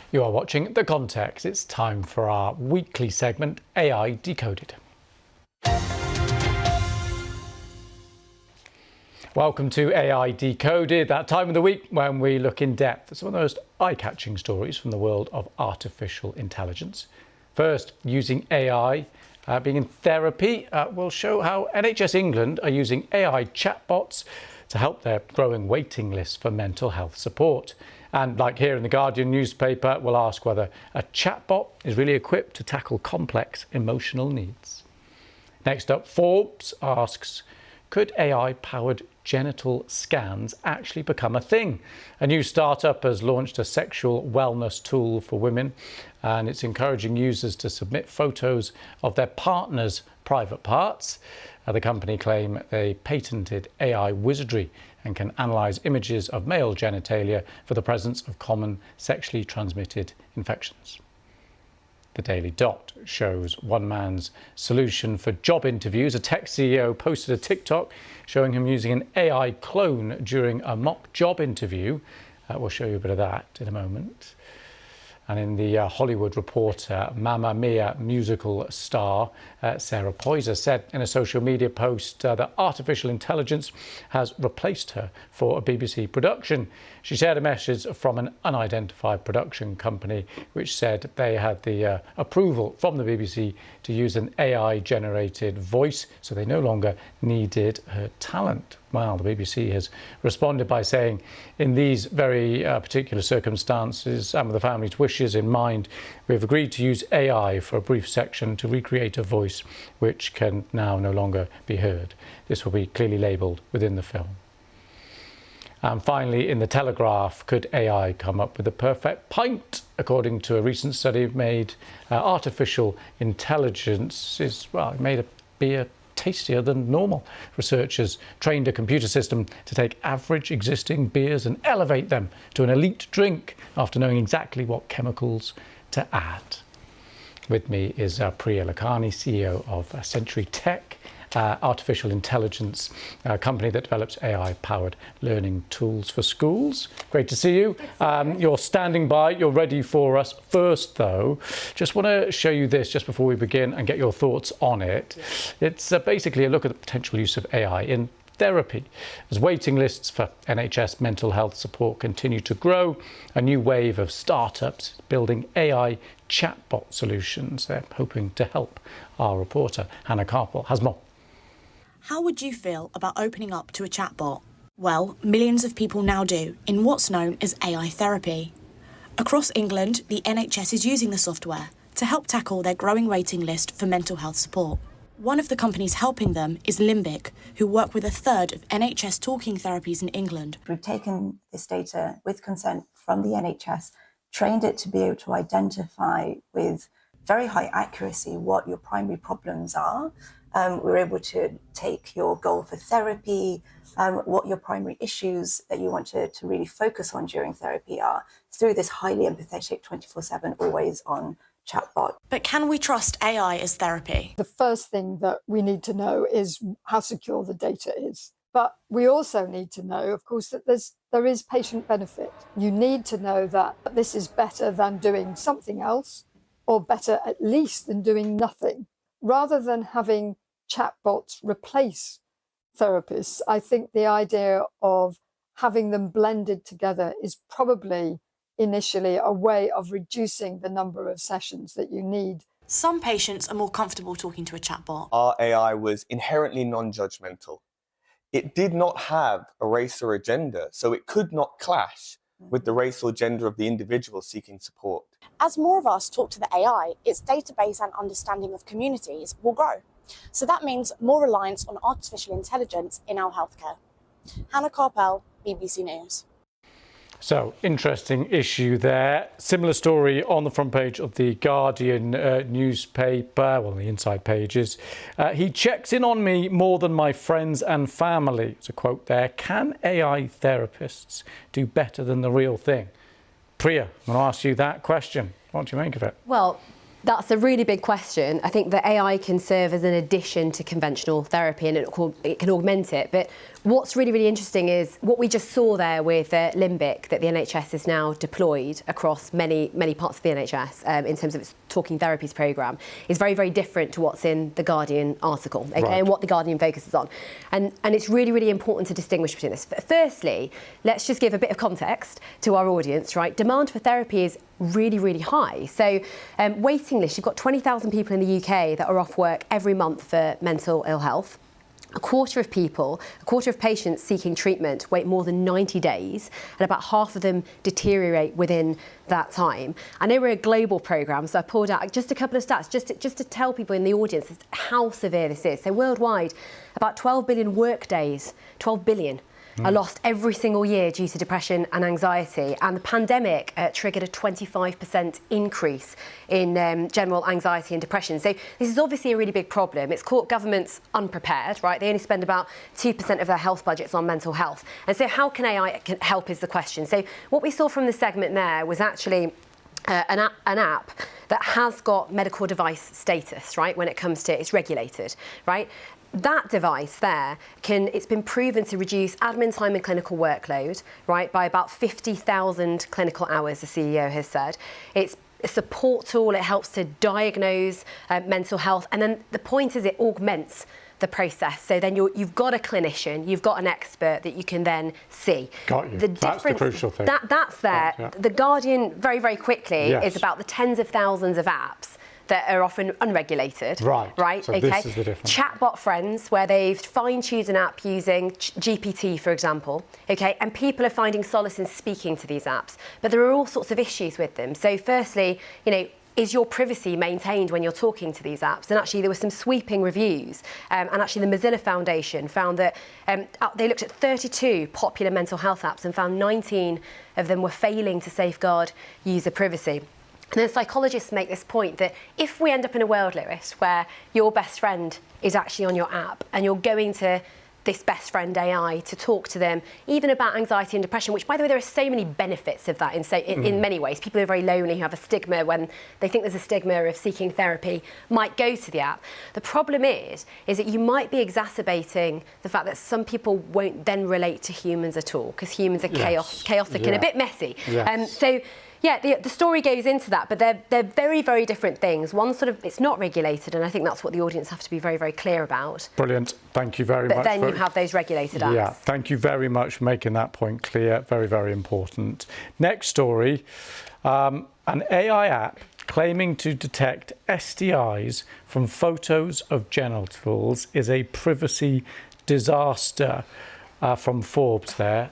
You are watching The Context. It's time for our weekly segment, AI Decoded. Welcome to AI Decoded, that time of the week when we look in depth at some of the most eye-catching stories from the world of artificial intelligence. First, using AI being in therapy, we'll show how NHS England are using AI chatbots to help their growing waiting list for mental health support. And like here in the Guardian newspaper, we'll ask whether a chatbot is really equipped to tackle complex emotional needs. Next up, Forbes asks, could AI-powered genital scans actually become a thing? A new startup has launched a sexual wellness tool for women, and it's encouraging users to submit photos of their partner's private parts. The company claim they patented AI wizardry and can analyse images of male genitalia for the presence of common sexually transmitted infections. The Daily Dot shows one man's solution for job interviews. A tech CEO posted a TikTok showing him using an AI clone during a mock job interview. We'll show you a bit of that in a moment. And in the Hollywood Reporter, Mamma Mia musical star Sarah Poyser said in a social media post that artificial intelligence has replaced her for a BBC production. She shared a message from an unidentified production company which said they had the approval from the BBC to use an AI-generated voice, so they no longer needed her talent. Well, the BBC has responded by saying, in these very particular circumstances and with the family's wishes in mind, we have agreed to use AI for a brief section to recreate a voice which can now no longer be heard. This will be clearly labelled within the film. And finally, in The Telegraph, could AI come up with the perfect pint? According to a recent study made, artificial intelligence made a beer tastier than normal. Researchers trained a computer system to take average existing beers and elevate them to an elite drink after knowing exactly what chemicals to add. With me is Priya Lakhani, CEO of Century Tech, artificial intelligence company that develops AI-powered learning tools for schools. Great to see you. You're standing by, you're ready for us. First though, just want to show you this just before we begin and get your thoughts on it. Yes. It's basically a look at the potential use of AI in therapy. As waiting lists for NHS mental health support continue to grow, a new wave of startups building AI chatbot solutions. They're hoping to help. Our reporter, Hannah Carpel, has more. How would you feel about opening up to a chatbot? Well, millions of people now do, in what's known as AI therapy. Across England, the NHS is using the software to help tackle their growing waiting list for mental health support. One of the companies helping them is Limbic, who work with a third of NHS talking therapies in England. We've taken this data with consent from the NHS, trained it to be able to identify with very high accuracy what your primary problems are. We're able to take your goal for therapy, what your primary issues that you want to really focus on during therapy are, through this highly empathetic 24/7 always on chatbot. But can we trust AI as therapy? The first thing that we need to know is how secure the data is. But we also need to know, of course, that there is patient benefit. You need to know that this is better than doing something else, or better at least than doing nothing. Rather than having chatbots replace therapists, I think the idea of having them blended together is probably initially a way of reducing the number of sessions that you need. Some patients are more comfortable talking to a chatbot. Our AI was inherently non-judgmental. It did not have a race or a gender, so it could not clash with the race or gender of the individual seeking support. As more of us talk to the AI, its database and understanding of communities will grow. So that means more reliance on artificial intelligence in our healthcare. Hannah Carpel, BBC News. So, interesting issue there. Similar story on the front page of the Guardian newspaper, well, the inside pages. He checks in on me more than my friends and family. It's a quote there. Can AI therapists do better than the real thing? Priya, I'm going to ask you that question. What do you make of it? Well, That's a really big question. I think that AI can serve as an addition to conventional therapy and it can augment it. But what's really, really interesting is what we just saw there with Limbic, that the NHS is now deployed across many, many parts of the NHS in terms of its talking therapies programme, is very, very different to what's in the Guardian article, okay, right, and what the Guardian focuses on. And it's really, really important to distinguish between this. Firstly, let's just give a bit of context to our audience, right? Demand for therapy is really, really high. So waiting list, you've got 20,000 people in the UK that are off work every month for mental ill health. A quarter of patients seeking treatment wait more than 90 days, and about half of them deteriorate within that time. I know we're a global programme, so I pulled out just a couple of stats just to tell people in the audience how severe this is. So worldwide, about 12 billion work days, 12 billion, are lost every single year due to depression and anxiety. And the pandemic triggered a 25% increase in general anxiety and depression. So this is obviously a really big problem. It's caught governments unprepared, right? They only spend about 2% of their health budgets on mental health. And so how can AI help is the question. So what we saw from the segment there was actually an app that has got medical device status, right, when it comes to, it's regulated, right? That device there it's been proven to reduce admin time and clinical workload, right, by about 50,000 clinical hours, the CEO has said. It's a support tool, it helps to diagnose mental health, and then the point is it augments the process. So then you've got a clinician, you've got an expert that you can then see. Got you. That's the crucial thing. That's there. Yeah. The Guardian, very, very quickly, yes, is about the tens of thousands of apps that are often unregulated. Right. So okay. this is the difference. Chatbot Friends, where they've fine-tuned an app using GPT, for example, okay, and people are finding solace in speaking to these apps. But there are all sorts of issues with them. So firstly, is your privacy maintained when you're talking to these apps? And actually there were some sweeping reviews. And actually the Mozilla Foundation found that they looked at 32 popular mental health apps and found 19 of them were failing to safeguard user privacy. And then psychologists make this point that if we end up in a world, Lewis, where your best friend is actually on your app and you're going to this best friend AI to talk to them, even about anxiety and depression, which, by the way, there are so many benefits of that in many ways. People who are very lonely, who have a stigma when they think there's a stigma of seeking therapy, might go to the app. The problem is that you might be exacerbating the fact that some people won't then relate to humans at all, because humans are chaotic and a bit messy. Yes. Yeah, the story goes into that, but they're very, very different things. One it's not regulated, and I think that's what the audience have to be very, very clear about. Brilliant. Thank you very much. But then you have those regulated apps. Yeah, thank you very much for making that point clear. Very, very important. Next story, an AI app claiming to detect STIs from photos of genitals is a privacy disaster, from Forbes there.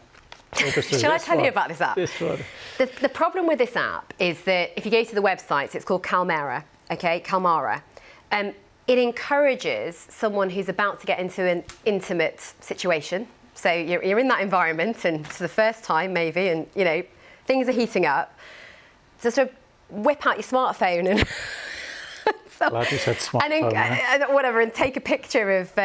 Shall I tell you about this app? This one. The problem with this app is that if you go to the website, it's called Calmara, okay, Calmara. It encourages someone who's about to get into an intimate situation. So you're in that environment, and for the first time maybe, and things are heating up. So sort of whip out your smartphone and Glad you said smartphone. And take a picture of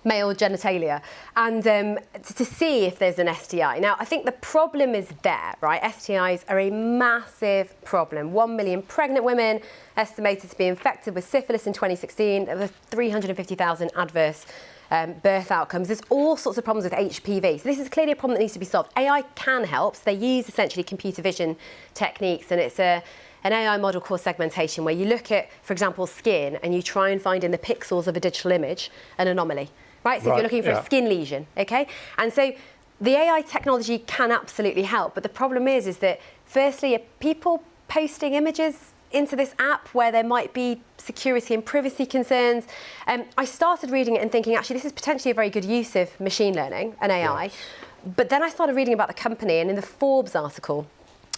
male genitalia and to see if there's an STI. Now, I think the problem is there, right? STIs are a massive problem. 1 million pregnant women estimated to be infected with syphilis in 2016. There were 350,000 adverse birth outcomes. There's all sorts of problems with HPV. So this is clearly a problem that needs to be solved. AI can help. So they use essentially computer vision techniques, and it's an AI model called segmentation, where you look at, for example, skin, and you try and find in the pixels of a digital image an anomaly. Right, so if you're looking for a skin lesion, okay? And so the AI technology can absolutely help, but the problem is that, firstly, are people posting images into this app where there might be security and privacy concerns? I started reading it and thinking, actually, this is potentially a very good use of machine learning and AI. Yes. But then I started reading about the company, and in the Forbes article,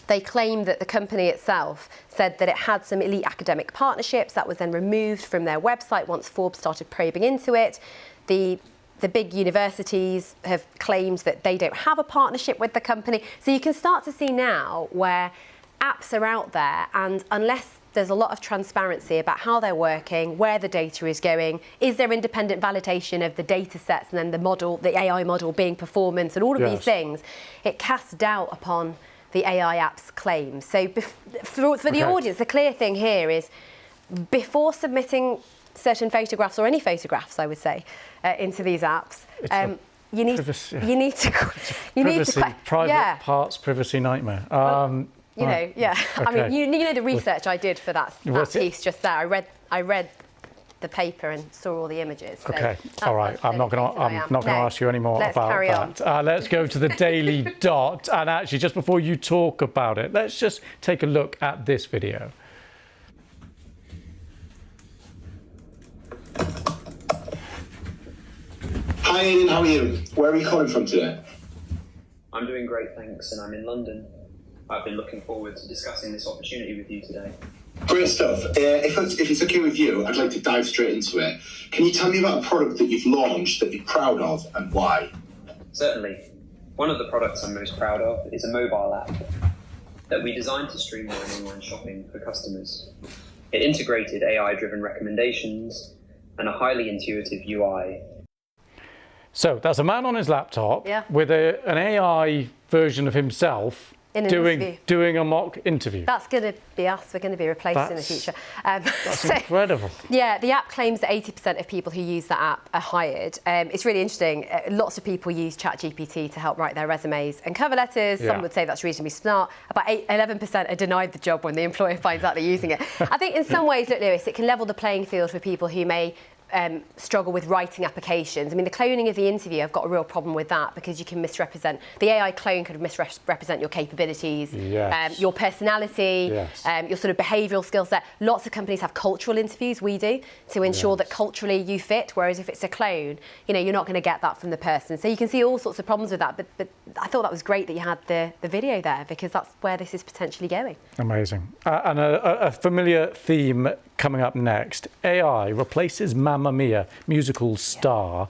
they claimed that the company itself said that it had some elite academic partnerships. That was then removed from their website once Forbes started probing into it. The big universities have claimed that they don't have a partnership with the company. So you can start to see now where apps are out there, and unless there's a lot of transparency about how they're working, where the data is going, is there independent validation of the data sets, and then the AI model being performance, and all of these things, it casts doubt upon the AI app's claims. So for the audience, the clear thing here is before submitting certain photographs, or any photographs, I would say, into these apps, you need to private parts privacy nightmare. Okay. I mean, you know the research I did for that piece just there. I read the paper and saw all the images. So okay, all right. I'm not going to ask you any more about that. Let's go to the Daily Dot. And actually, just before you talk about it, let's just take a look at this video. Hi Ian, how are you? Where are you calling from today? I'm doing great, thanks, and I'm in London. I've been looking forward to discussing this opportunity with you today. Great stuff. If it's okay with you, I'd like to dive straight into it. Can you tell me about a product that you've launched that you're proud of and why? Certainly. One of the products I'm most proud of is a mobile app that we designed to streamline online shopping for customers. It integrated AI-driven recommendations and a highly intuitive UI. So that's a man on his laptop with an AI version of himself doing a mock interview. That's going to be us. We're going to be replaced in the future. That's incredible. Yeah, the app claims that 80% of people who use that app are hired. It's really interesting. Lots of people use ChatGPT to help write their resumes and cover letters. Some would say that's reasonably smart. About 11% are denied the job when the employer finds out they're using it. I think in some ways, look, Lewis, it can level the playing field for people who may struggle with writing applications. I mean, the cloning of the interview, I've got a real problem with that because you can misrepresent. The AI clone could misrepresent your capabilities, your personality, your sort of behavioural skill set. Lots of companies have cultural interviews, we do, to ensure that culturally you fit, whereas if it's a clone, you know, you're not going to get that from the person. So you can see all sorts of problems with that, but I thought that was great that you had the video there because that's where this is potentially going. Amazing. And a familiar theme coming up next. AI replaces Mamma Mia musical star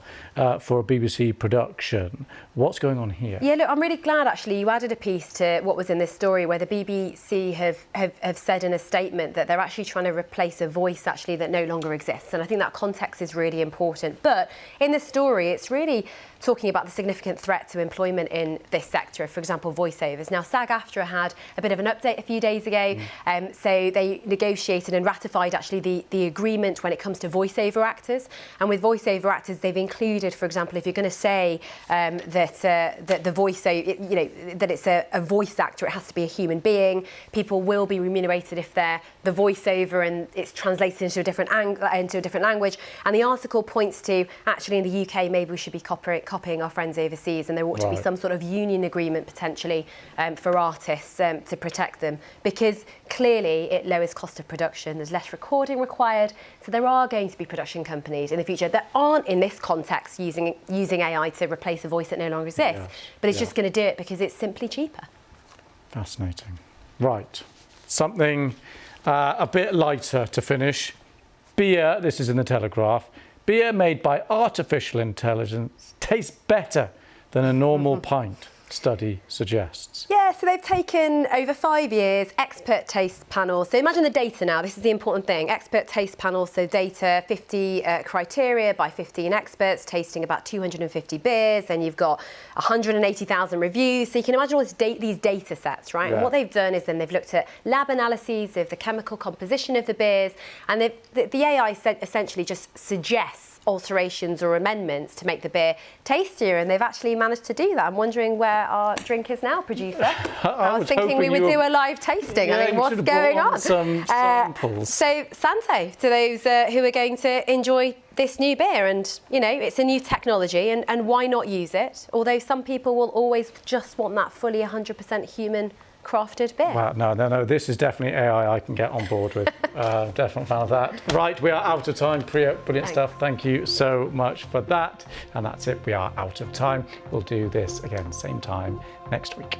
for a BBC production. What's going on here? Yeah, look, I'm really glad actually you added a piece to what was in this story where the BBC have said in a statement that they're actually trying to replace a voice actually that no longer exists. And I think that context is really important. But in the story, it's really talking about the significant threat to employment in this sector, for example, voiceovers. Now, SAG-AFTRA had a bit of an update a few days ago. So they negotiated and ratified actually the agreement when it comes to voiceover actors. And with voiceover actors, they've included, for example, if you're going to say that the voiceover, you know, that it's a voice actor, it has to be a human being. People will be remunerated if they're the voiceover and it's translated into a different language. And the article points to actually in the UK, maybe we should be copying our friends overseas, and there ought to be some sort of union agreement potentially for artists to protect them, because clearly it lowers cost of production, there's less recording required, so there are going to be production companies in the future that aren't in this context using AI to replace a voice that no longer exists, but it's just going to do it because it's simply cheaper. Fascinating. Right, something a bit lighter to finish. Beer, this is in the Telegraph, beer made by artificial intelligence tastes better than a normal pint, study suggests. Yeah, so they've taken over 5 years, expert taste panels. So imagine the data now, this is the important thing. Expert taste panels, so data, 50 criteria by 15 experts, tasting about 250 beers, and you've got 180,000 reviews. So you can imagine all these data sets, right? And what they've done is then they've looked at lab analyses of the chemical composition of the beers, and the AI essentially just suggests alterations or amendments to make the beer tastier, and they've actually managed to do that. I'm wondering where our drink is now, producer. I was thinking we would do a live tasting. I mean, what's going on? Some samples. So, Santo, to those who are going to enjoy this new beer, and you know, it's a new technology, and why not use it? Although some people will always just want that fully 100% human crafted beer. Wow, no, this is definitely AI I can get on board with. Definitely fan of that. Right, we are out of time. Priya, brilliant stuff. Thank you so much for that. And that's it, we are out of time. We'll do this again, same time next week.